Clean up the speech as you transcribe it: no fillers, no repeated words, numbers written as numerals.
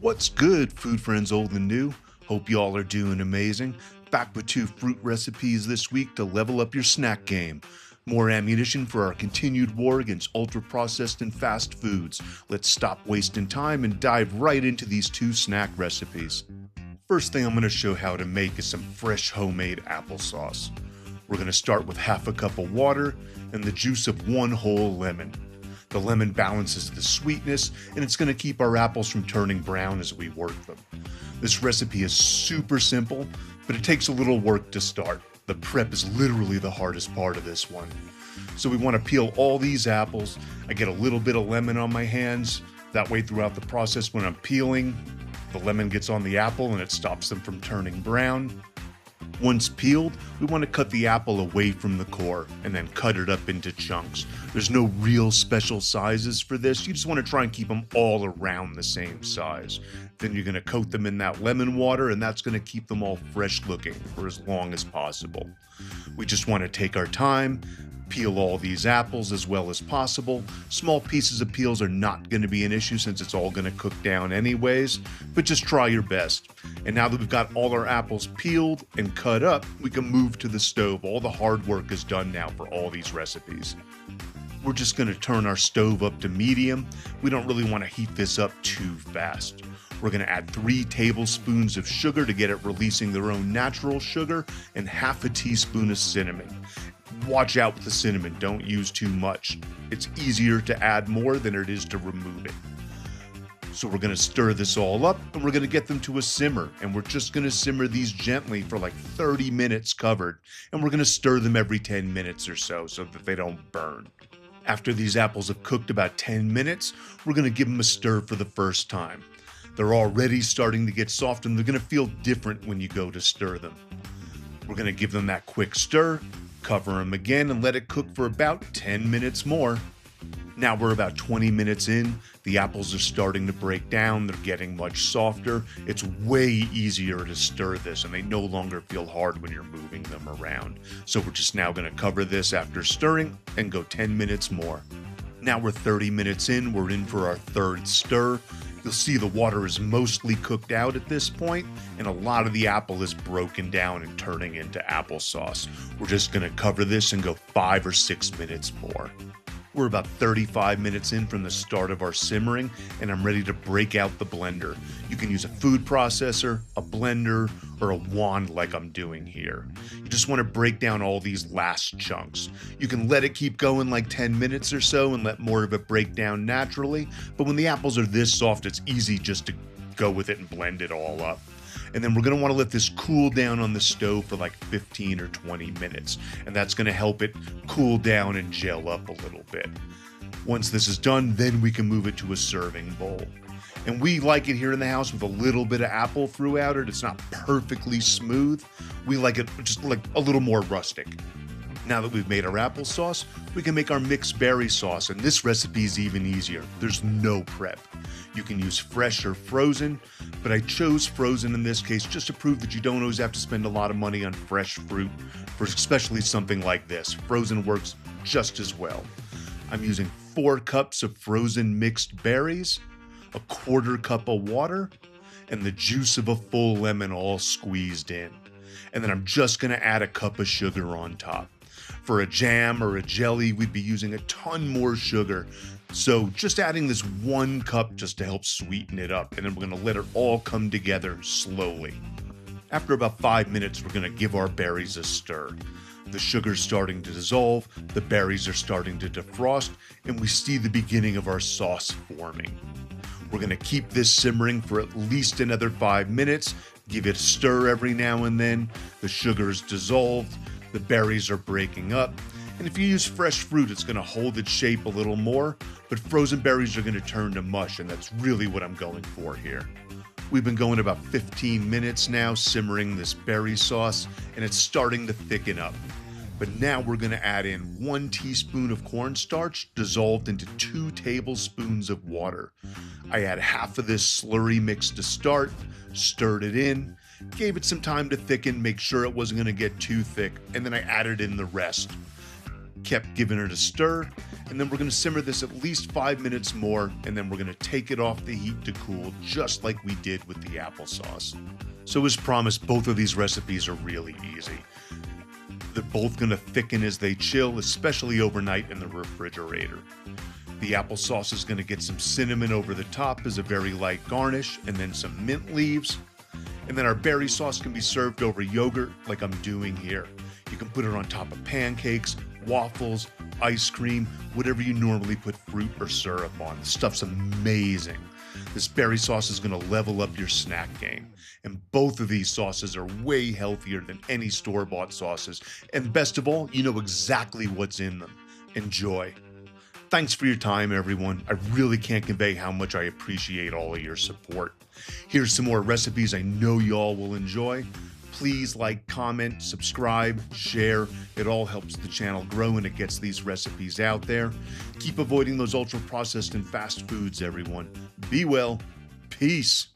What's good, food friends old and new? Hope y'all are doing amazing. Back with two fruit recipes this week to level up your snack game. More ammunition for our continued war against ultra-processed and fast foods. Let's stop wasting time and dive right into these two snack recipes. First thing I'm going to show how to make is some fresh homemade applesauce. We're going to start with half a cup of water and the juice of one whole lemon. The lemon balances the sweetness, and it's going to keep our apples from turning brown as we work them. This recipe is super simple, but it takes a little work to start. The prep is literally the hardest part of this one. So we want to peel all these apples. I get a little bit of lemon on my hands. That way throughout the process when I'm peeling, the lemon gets on the apple and it stops them from turning brown. Once peeled, we want to cut the apple away from the core and then cut it up into chunks. There's no real special sizes for this. You just want to try and keep them all around the same size. Then you're going to coat them in that lemon water, and that's going to keep them all fresh looking for as long as possible. We just want to take our time, peel all these apples as well as possible. Small pieces of peels are not going to be an issue since it's all going to cook down anyways, but just try your best. And now that we've got all our apples peeled and cut up, we can move to the stove. All the hard work is done now for all these recipes. We're just going to turn our stove up to medium. We don't really want to heat this up too fast. We're going to add 3 tablespoons of sugar to get it releasing their own natural sugar and half a teaspoon of cinnamon. Watch out with the cinnamon, don't use too much. It's easier to add more than it is to remove it. So we're going to stir this all up and we're going to get them to a simmer, and we're just going to simmer these gently for like 30 minutes covered, and we're going to stir them every 10 minutes or so that they don't burn. After these apples have cooked about 10 minutes, we're going to give them a stir for the first time. They're already starting to get soft and they're going to feel different when you go to stir them. We're going to give them that quick stir, cover them again, and let it cook for about 10 minutes more. Now we're about 20 minutes in. The apples are starting to break down. They're getting much softer. It's way easier to stir this, and they no longer feel hard when you're moving them around. So we're just now going to cover this after stirring and go 10 minutes more. Now we're 30 minutes in. We're in for our third stir. You'll see the water is mostly cooked out at this point, and a lot of the apple is broken down and turning into applesauce. We're just going to cover this and go 5 or 6 minutes more. We're about 35 minutes in from the start of our simmering, and I'm ready to break out the blender. You can use a food processor, a blender, or a wand like I'm doing here. You just want to break down all these last chunks. You can let it keep going like 10 minutes or so and let more of it break down naturally, but when the apples are this soft, it's easy just to go with it and blend it all up. And then we're going to want to let this cool down on the stove for like 15 or 20 minutes. And that's going to help it cool down and gel up a little bit. Once this is done, then we can move it to a serving bowl. And we like it here in the house with a little bit of apple throughout it. It's not perfectly smooth. We like it just like a little more rustic. Now that we've made our applesauce, we can make our mixed berry sauce, and this recipe is even easier. There's no prep. You can use fresh or frozen, but I chose frozen in this case just to prove that you don't always have to spend a lot of money on fresh fruit for especially something like this. Frozen works just as well. I'm using 4 cups of frozen mixed berries, a 1/4 cup of water, and the juice of a full lemon all squeezed in. And then I'm just going to add a cup of sugar on top. For a jam or a jelly, we'd be using a ton more sugar. So just adding this 1 cup just to help sweeten it up, and then we're going to let it all come together slowly. After about 5 minutes, we're going to give our berries a stir. The sugar's starting to dissolve, the berries are starting to defrost, and we see the beginning of our sauce forming. We're going to keep this simmering for at least another 5 minutes, give it a stir every now and then. The sugar's dissolved, the berries are breaking up, and if you use fresh fruit, it's going to hold its shape a little more, but frozen berries are going to turn to mush, and that's really what I'm going for here. We've been going about 15 minutes now simmering this berry sauce, and it's starting to thicken up. But now we're going to add in 1 teaspoon of cornstarch dissolved into 2 tablespoons of water. I add half of this slurry mix to start, stirred it in, gave it some time to thicken, make sure it wasn't going to get too thick, and then I added in the rest. Kept giving it a stir, and then we're going to simmer this at least 5 minutes more, and then we're going to take it off the heat to cool, just like we did with the applesauce. So as promised, both of these recipes are really easy. They're both going to thicken as they chill, especially overnight in the refrigerator. The applesauce is going to get some cinnamon over the top as a very light garnish, and then some mint leaves. And then our berry sauce can be served over yogurt like I'm doing here. You can put it on top of pancakes, waffles, ice cream, whatever you normally put fruit or syrup on. The stuff's amazing. This berry sauce is going to level up your snack game. And both of these sauces are way healthier than any store-bought sauces. And best of all, you know exactly what's in them. Enjoy. Thanks for your time, everyone. I really can't convey how much I appreciate all of your support. Here's some more recipes I know y'all will enjoy. Please like, comment, subscribe, share. It all helps the channel grow and it gets these recipes out there. Keep avoiding those ultra-processed and fast foods, everyone. Be well. Peace.